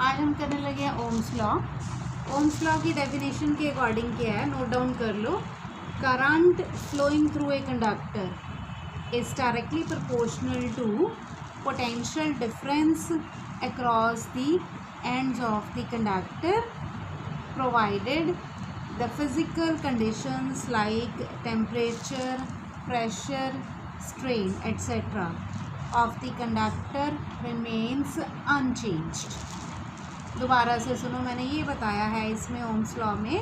आज हम करने लगे हैं ओम्स लॉ। ओम्स लॉ की डेफिनेशन के अकॉर्डिंग क्या है, नोट डाउन कर लो। Current flowing through a conductor is directly proportional to potential difference across the ends of the conductor provided the physical conditions like temperature, pressure, strain, etc. of the conductor remains unchanged. दोबारा से सुनो, मैंने ये बताया है इसमें Ohm's law में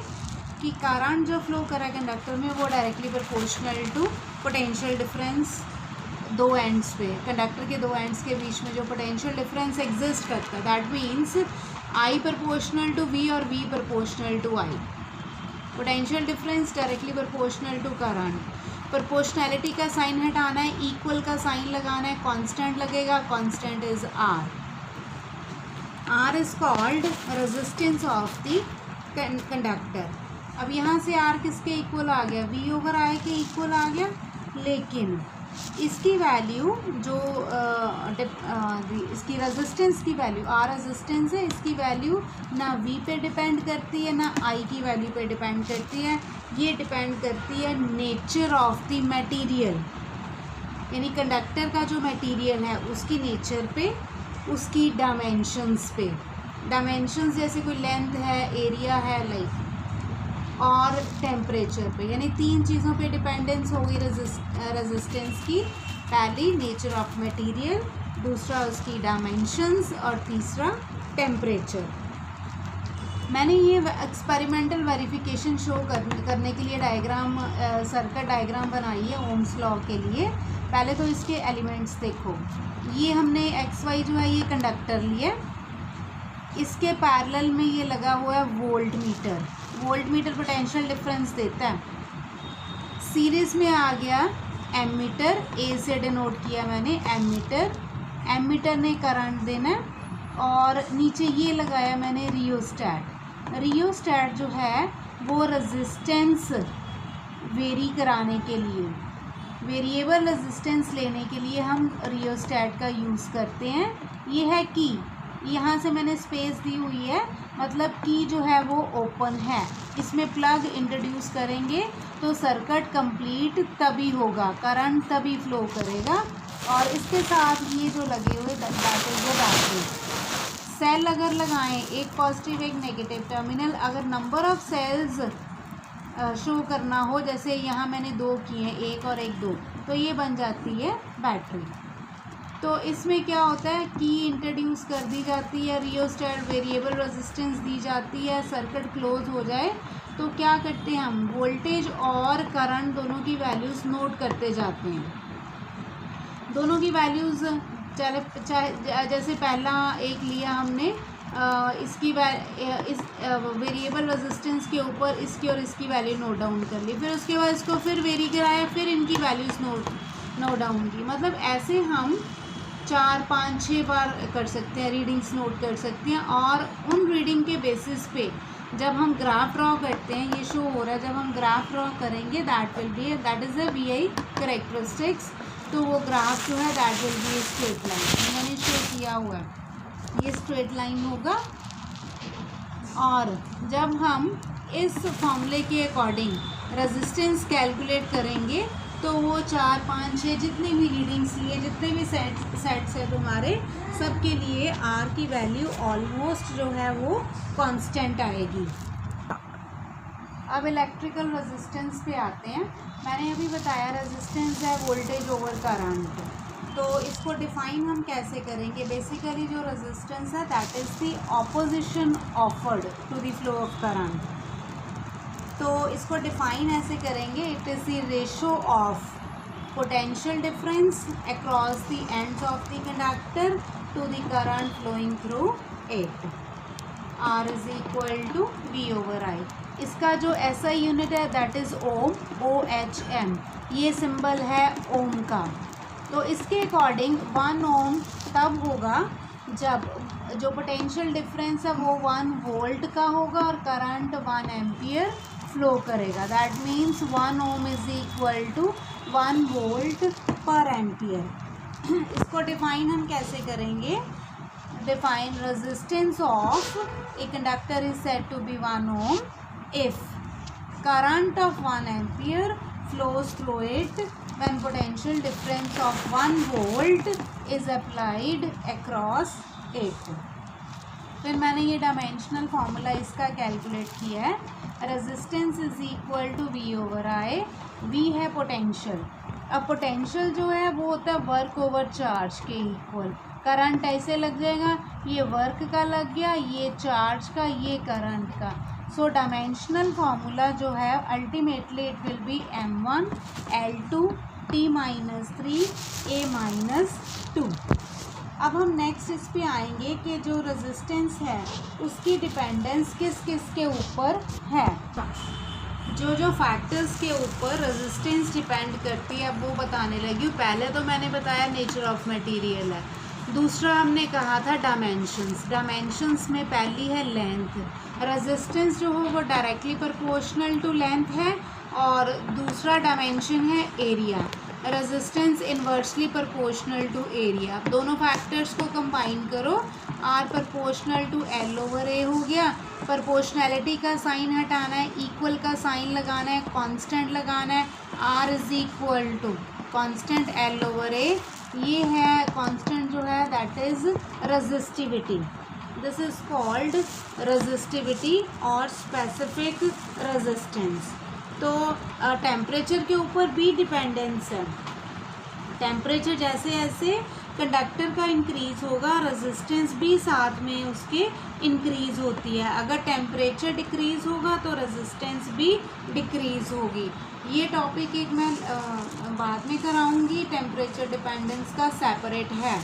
कि करंट जो फ्लो कर रहा है कंडक्टर में वो directly proportional to potential difference दो एंड्स पे, कंडक्टर के दो एंड्स के बीच में जो पोटेंशियल डिफरेंस एग्जिस्ट करता है, that means I proportional to V और V proportional to I. Potential difference directly proportional to current. Proportionality का साइन हटाना है, इक्वल का साइन लगाना है, कांस्टेंट लगेगा, constant is R. R is called resistance of the conductor. अब यहाँ से आर किसके इक्वल आ गया, वी ओवर आई के इक्वल आ गया, लेकिन इसकी वैल्यू जो इसकी रेजिस्टेंस की वैल्यू, आर रेजिस्टेंस है, इसकी वैल्यू ना वी पे डिपेंड करती है ना आई की वैल्यू पे डिपेंड करती है। ये डिपेंड करती है नेचर ऑफ द मटेरियल, यानी कंडक्टर का जो मटेरियल है उसकी नेचर पे, उसकी डायमेंशंस पे। डायमेंशंस जैसे कोई लेंथ है, एरिया है, लाइक, और टेम्परेचर पे, यानी तीन चीज़ों पे डिपेंडेंस होगी रेजिस्टेंस की। पहली नेचर ऑफ मटेरियल, दूसरा उसकी डायमेंशंस, और तीसरा टेम्परेचर। मैंने ये एक्सपेरिमेंटल वेरिफिकेशन शो करने के लिए डायग्राम, सर्किट डायग्राम बनाई है ओम्स लॉ के लिए। पहले तो इसके एलिमेंट्स देखो, ये हमने एक्स वाई जो है ये कंडक्टर लिए, इसके पैरेलल में ये लगा हुआ है volt meter. Volt meter potential difference देता है। सीरीज में आ गया एमीटर, ए से डिनोट किया मैंने एमीटर। एमीटर ने करंट देना है, और नीचे ये लगाया मैंने रियोस्टैट। रियोस्टैट जो है वो रेजिस्टेंस वेरी कराने के लिए, वेरिएबल रेजिस्टेंस लेने के लिए हम रियोस्टैट का यूज़ करते हैं। ये है की, यहाँ से मैंने स्पेस दी हुई है, मतलब की जो है वो ओपन है। इसमें प्लग इंट्रोड्यूस करेंगे तो सर्किट कंप्लीट तभी होगा, करंट तभी फ्लो करेगा। और इसके साथ ये जो लगे हुए बैटरी सेल अगर लगाएं, एक पॉजिटिव एक नेगेटिव टर्मिनल, अगर नंबर ऑफ सेल्स शो करना हो, जैसे यहाँ मैंने दो किए हैं, एक और एक दो, तो ये बन जाती है बैटरी। तो इसमें क्या होता है, की इंट्रोड्यूस कर दी जाती है, रियोस्टैट वेरिएबल रेजिस्टेंस दी जाती है, सर्किट क्लोज हो जाए तो क्या करते हैं हम, वोल्टेज और करंट दोनों की वैल्यूज़ नोट करते जाते हैं। दोनों की वैल्यूज़ चाहे जैसे पहला एक लिया हमने, इसकी इस वेरिएबल रेजिस्टेंस के ऊपर इसकी और इसकी वैल्यू नोट डाउन कर ली, फिर उसके बाद इसको फिर वेरी कराया, फिर इनकी वैल्यूज़ नोट डाउन की। मतलब ऐसे हम 4, 5, 6 बार कर सकते हैं, रीडिंग्स नोट कर सकते हैं। और उन रीडिंग के बेसिस पे जब हम ग्राफ ड्रॉ करते हैं, ये शो हो रहा है, जब हम ग्राफ ड्रॉ करेंगे that is a V I characteristics. तो वो ग्राफ जो है that will be straight line, मैंने शो किया हुआ है, ये स्ट्रेट लाइन होगा। और जब हम इस फॉर्मूले के अकॉर्डिंग रेजिस्टेंस कैलकुलेट करेंगे तो वो 4, 5, 6 जितनी भी रीडिंग्स लिए, जितने भी सेट्स है तुम्हारे, सब के लिए आर की वैल्यू ऑलमोस्ट जो है वो कांस्टेंट आएगी। अब इलेक्ट्रिकल रेजिस्टेंस पे आते हैं। मैंने अभी बताया रेजिस्टेंस है वोल्टेज ओवर करंट, तो इसको डिफ़ाइन हम कैसे करेंगे। बेसिकली जो रेजिस्टेंस है that is the opposition offered to the flow of current. तो इसको डिफ़ाइन ऐसे करेंगे, it is the ratio of potential difference across the ends of the conductor to the current flowing through it. R is equal to V over I. इसका जो SI unit है that is ohm, OHM, ये symbol है ohm का। तो इसके according 1 ओम तब होगा जब जो पोटेंशियल डिफरेंस है वो 1 वोल्ट का होगा और करंट 1 एम्पियर फ्लो करेगा। That means 1 ohm is equal to 1 volt per ampere. इसको डिफाइन हम कैसे करेंगे, define resistance of a conductor is said to be 1 ohm if current of 1 ampere flows through it when potential difference of 1 volt is applied across it. फिर मैंने ये dimensional formula इसका calculate किया है. Resistance is equal to V over I. V है potential. अब potential जो है वो होता है वर्क ओवर चार्ज के इक्वल. करंट ऐसे लग जाएगा, ये वर्क का लग गया, ये चार्ज का, ये करंट का. सो डायमेंशनल फार्मूला जो है ultimately it will be m1 L2 T-3 A-2. अब हम नेक्स्ट इस पे आएंगे कि जो रेजिस्टेंस है उसकी डिपेंडेंस किस किस के ऊपर है. जो फैक्टर्स के ऊपर रेजिस्टेंस डिपेंड करती है अब वो बताने लगी हूँ. पहले तो मैंने बताया नेचर ऑफ मटेरियल है. दूसरा हमने कहा था डायमेंशंस. डायमेंशंस में पहली है लेंथ. रेजिस्टेंस जो हो वो डायरेक्टली प्रोपोर्शनल टू लेंथ है. और दूसरा डायमेंशन है area. Resistance inversely proportional to area. दोनों फैक्टर्स को कंबाइन करो. R proportional to L over A हो गया. प्रोपोर्शनैलिटी का साइन हटाना है, इक्वल का साइन लगाना है, कांस्टेंट लगाना है. R is equal to constant L over A. ये है कांस्टेंट जो है that is resistivity. This is called resistivity और स्पेसिफिक रेजिस्टेंस. तो टेम्परेचर के ऊपर भी डिपेंडेंस है. टेम्परेचर जैसे जैसे कंडक्टर का इंक्रीज़ होगा रेजिस्टेंस भी साथ में उसके इंक्रीज़ होती है. अगर टेम्परेचर डिक्रीज़ होगा तो रेजिस्टेंस भी डिक्रीज़ होगी. ये टॉपिक एक मैं बाद में कराऊंगी. टेम्परेचर डिपेंडेंस का सेपरेट है.